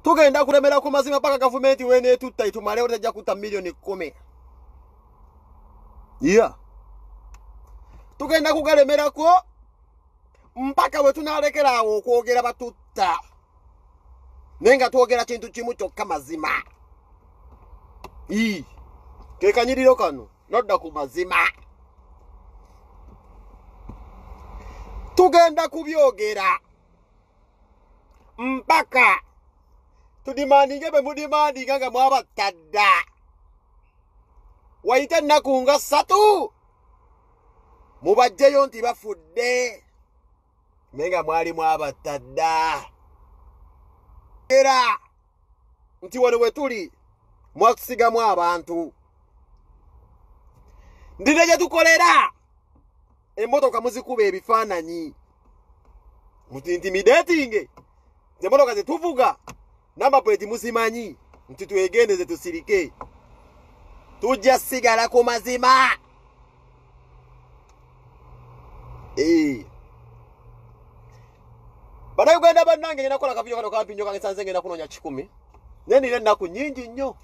Tugenda kulemera ku mazima paka gavumenti wene tutta itumale otajja kutta milioni 10. Yeah. Tugenda kugalemera ko mpaka we tunalekerawo okwogera batutta. Nenga twogera kintu kimu kyokka mazima. Kekanyiriro kano nodda ku mazima. Tugenda kubyogera mpaka tudimandinge be mudimandinga nga mwabatadda. Waite ennaku nga 3 mubajjeyo nti bafudde menga mwali mwabatadda. Era nti wano we tuli mwatusigamu abantu. Ndine gye tukolera emmotoka muzikuba ebifaananyi muti intimidating. Emmotoka zetuvuga n'amapuleti muzimanyi nti twegendeze tusirike. Tujja sigala ku mazima. Bannayuganda bannange ngenda kukola kaviyo kano kampinyo kange sanze ngenda kunoonya 10. Nenina ennaku nnyingi nnyo.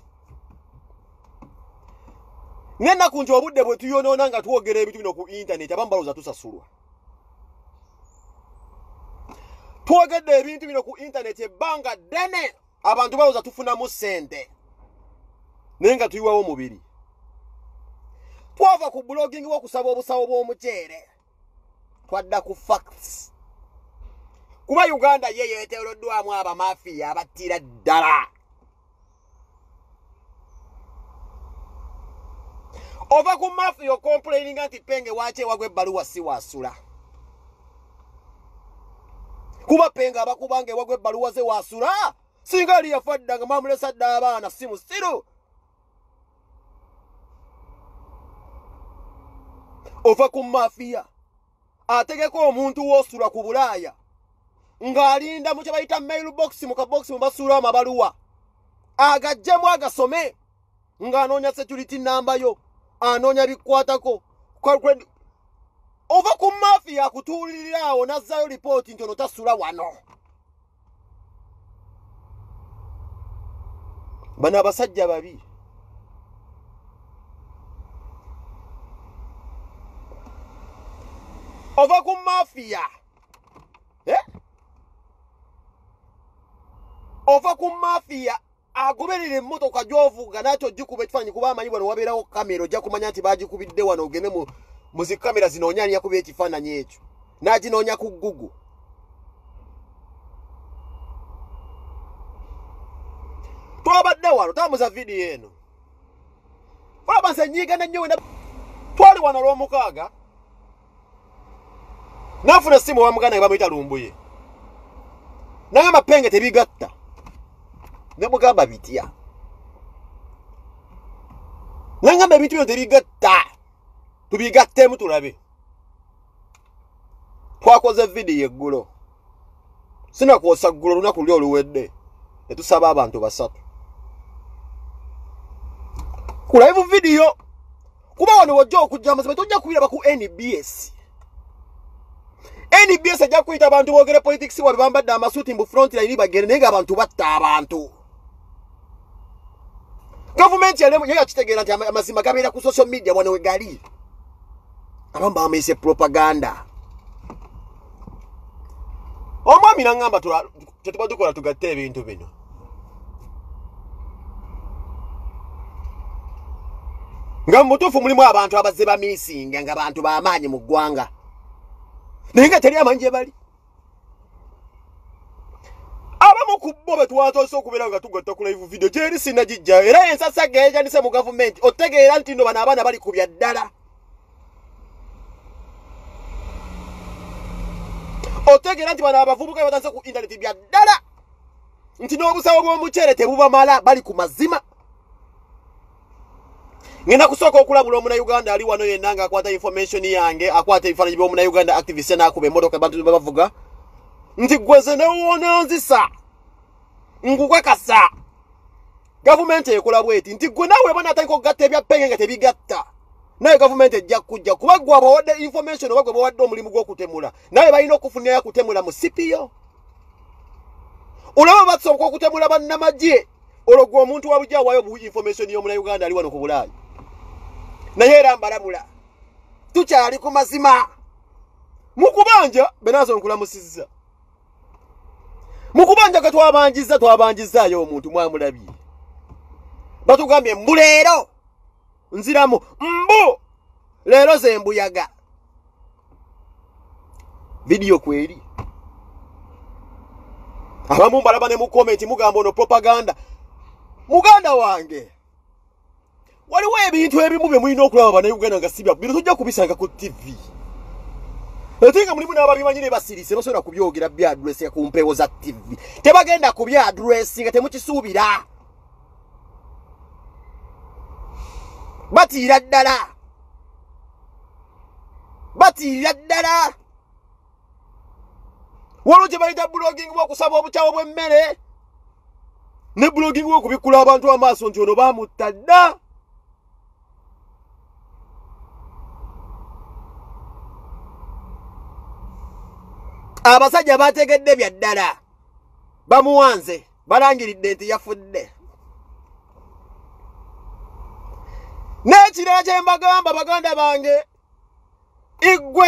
N'ennaku nti obudde bwe tuyonoona nga twogera ebintu bino ku internet abamu balowooza tusasulwa. Twogedde ebintu bino ku internet ebbanga ddene abantu balowooza tufunamu ssente. Naye nga tuyiwawo omubiri. Twava ku blogging w'okusaba obusawo bw'omuceere. Twadda ku facts. Kuba Uganda ye yeeteereddwamu abamafiya abattira ddala. Ova ku mafiya complaining nti penge wache wagwe ebbaluwa si wasula. Kuba penge abakubange wagwe ebbaluwa ze wasula. Singa ali yafadda nga mwamulesa dda abaana si musiru. Ova ku mafiya ategeko omuntu wosula ku Bulaaya ng'alinda mu kye bayita mailbox mu kabox mu basula amabaluwa agajjemu agasome ng'anoonya security number yo anoonya bikwatako. Ova ku mafiya akutuulirira awo nazzayo lipooti nti ono tasula wano. Bano abasajja babi. Ova ku mafiya. Ova ku mafiya agoberera emmotoka gy'ovuga nakyo gikuba ekifaananyi kuba amanyi wano wabeerawo kamera ojja kumanya nti baagikubidde wano ogende mu zikamera zinoonya ani yakuba ekifaananyi ekyo n'aginoonya ku Google. Twabadde wano tamuza vidiyo eno. Olaba nze nyiigana nnyo wena. Twali wano Olwomukaaga nafuna essimu wa muganda bamuyita Lumbuye. Nangamba penge tebigatta. Ne mugamba bitya. Nangamba ebintu bino tebigatta. Tubigattemu tulabe. Twakoze vidiyo eggulo. Sinakwosa ggulo lunaku luli oluwedde. Ne tusaba abantu 3. Ku live vidiyo. Kuba wano wajja okujja amazima tojja kuyiraba ku NBS. NBS ajja kuyita abantu boogere politics wabe bambadde amasuuti mu front line bagere naye abantu batta abantu. Government yalemu yakitegeera nti amazima gabeera ku social media wano we gali. Abamu bamayise propaganda. Omwami n'angamba tetuba tukola tugatte ebintu bino. Nga mutuufu mulimu abantu abazze bamiisinga nga bantu b'amaanyi mu ggwanga. Naye nga teri amanyi gye bali. Abamu ku bo betwatose okubeera nga tugatta ku live video gyeri sinagijja era ensasa geejanise mu gavumenti otegeera nti nno bano abaana bali ku bya ddala. Otegeera nti bano abavubuka batandise ku internet bya ddala nti n'obusawo bw'omuceere tebubamala bali ku mazima. Ngenda kusooka okulabula Omunnayuganda ali wano yenna ng'akwata information yange akwata ebifaananyi by'Omunnayuganda activist n'akuba emmotoka abantu bavuga nti gweze newononzisa ngukakasa gavumenti ekola bweti nti gwe naawe bana ataliko okugatta ebya penge nga tebigatta naye gavumenti ejja kujja kuba gwe abawadde information oba gwe bawadde omulimu gw'okutemula naye balina okufunirayo kutemula mu CPO. olaba batsoka okutemula bannamagye olwo omuntu wabujja wayo bu information y'omuna Uganda ali wano ku Bulaaya naye era mbalabula tukyali ku mazima mukubanja benazo nkulamusizza mukubanja ke twabanjizaayo omuntu mwamulabye batugambye mbu leero nziramu mbu leero ze mbuyaga video kweri abamu mbalaba ne mu comment mugamba ono propaganda muganda wange waliwo ebintu ebimu bye mulina okulaba bannayuganda nga sibya bino tujja kubisanga ku TV etinga mulimu n'ababimanyi ne basirise basobola kubyogera bya address ya ku mpewo za TV tebagenda ku bya address nga temukisuubira batiira ddala waliwo gye bayita blogging bw'okusaba obukyawo bw'emmere ne blogging bw'okubikkula abantu amaaso nti ono baamutta dda abasajja bategedde bya ddala bamuwanze balangiridde nti yafudde n'ekirala kye mbagamba baganda bange igwe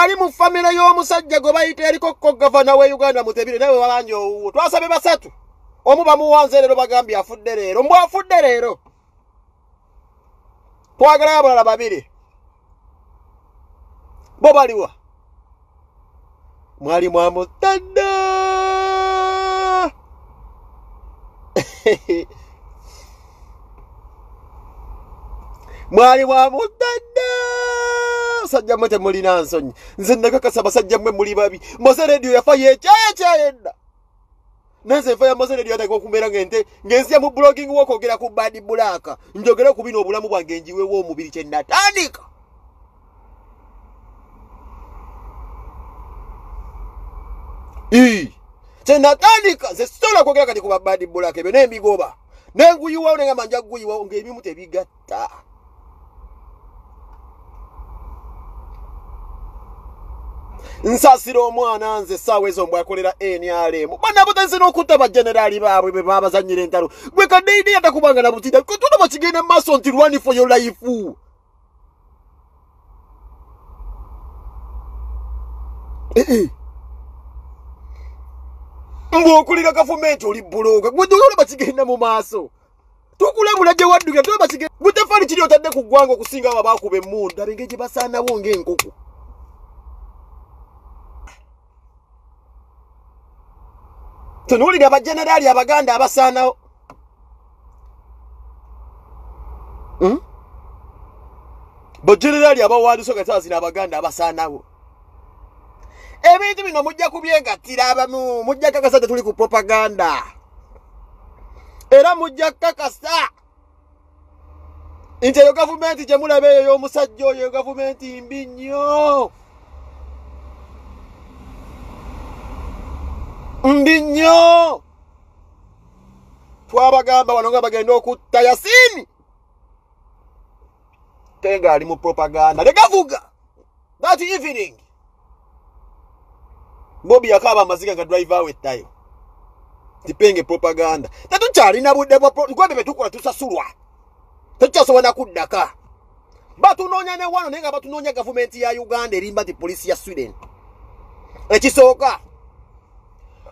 ali mu famire y'omusajja gwe bayita erikokko gavana we Uganda Mutebire nawe wabanja owuwo twasabe basatu omu bamuwanze leero bagambye afudde leero mbw afudde leero twagalayo abalala babiri bo baliwa mwali mwamutadda mwali mwamutadda sajja mwete mulina nsonyi nze nakakasa basajja mwe muli babi Mose Radio yafa yekyayedda nenze nfa ya Mose Radio yataka okumbeera ng'enzija mu blogging w'okwogera ku badi bulaka njogere ku bino obulamu bwange njiweewo omubiri kye natandika kye natandika nze sitola kwogera kati ku babadi bulaka ebyo n'embigoba nenguyiwawo nengamba nja kuguyiwawo ng'ebimu tebigatta nsasira omwana nze essaawa ezo mbw akolera NRM banna butanze n'okutta bajenerali baabwe be babazannyira entalo gwe kaddeidi yatakubanga na butinda tuna bakigenda mu maaso nti run for your life mbw okulira gavumenti oli buloga gwe tuna bakigenda mu maaso tukulabula gye waddukira tuna bakigenda gwe tefaali kiri otadde ku ggwanga okusinga abo abaakuba emmundu abenge gye basaanawo ng'enkoko tunuulira abajenerali abaganda abasaanawo bajenerali abawandiso gatazina abaganda abasaanawo ebintu bino mujja kubyegattira abamu mujja kakasa tetuli ku propaganda era mujja kakasa nti eyo gavumenti gye mulaba eyo y'omusajja oyo gavumenti mbi nnyo mbi nnyo twabagamba wano nga bagenda okutta Yasini tenga ali mu propaganda legavuga that evening Bobby yakaba amaziga nga driver we tayo tipenge propaganda tetukyalina budde bwa bebe tukola tusasulwa tetukyasobola kuddaka batunoonya ne wano naye nga batunoonya gavumenti ya Uganda erimba ti polisi ya Sweden ekisooka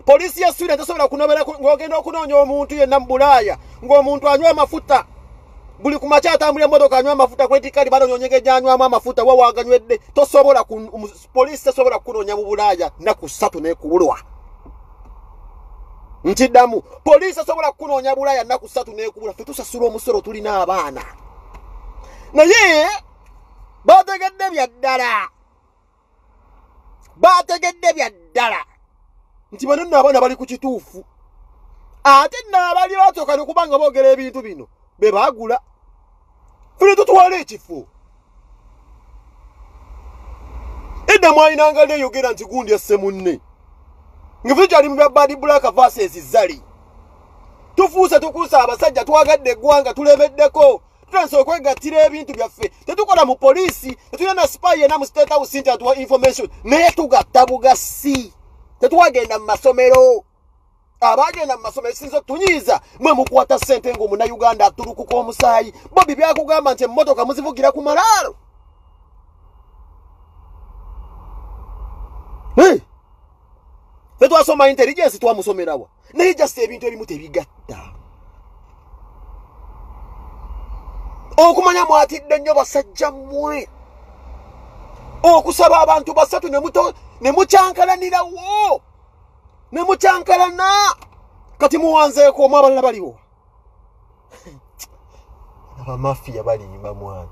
polisi ya Sweden tesobola kunobera ng'ogenda okunoonya omuntu yenna mu Bulaaya ng'omuntu anywa amafuta buli ku makya atambulira emmotoka anywa amafuta kwetikali banonyonyegeja anywamu amafuta wawaganywedde tosobola polisi tesobola kunoonya mu Bulaaya nnaku 3 n'ekubulwa nkiddamu polisi tesobola kunoonya Bulaaya nnaku 3 n'ekubulwa ffe tusasula omusolo tulina abaana naye bategedde bya ddala nti bano nno abaana bali ku kituufu ate nno abali basooka nekubanga boogera ebintu bino be baagula fune tutwala ekifo edda mwayinanga neyogera nti gundi asse munne nga fe tukyali mu bya badi bulaka versus zali tufuuse tukuusa abasajja twagadde eggwanga tulebeddeko tutanse okwegattira ebintu byaffe tetukola mu poliisi tetulina na spy yena mu state house nti atuwa information naye tugatta bugasi tetuwagenda mu masomero abagenda mu masomero sinzo tunyiza mwe mukwata ssente ngo muna Uganda atulukuka omusaayi bobi byakugamba nti emmotoka muzivugira ku malaalo. Twasoma intelligence twamusomerawa naye just ebintu ebimu tebigatta. Okumanya mwatidde nnyo basajja mmwe okusaba abantu basatu ne mucyankalanirawo ne mucyankalana kati muwanzeeko omwe abalala baliwo abamafia balimba mwana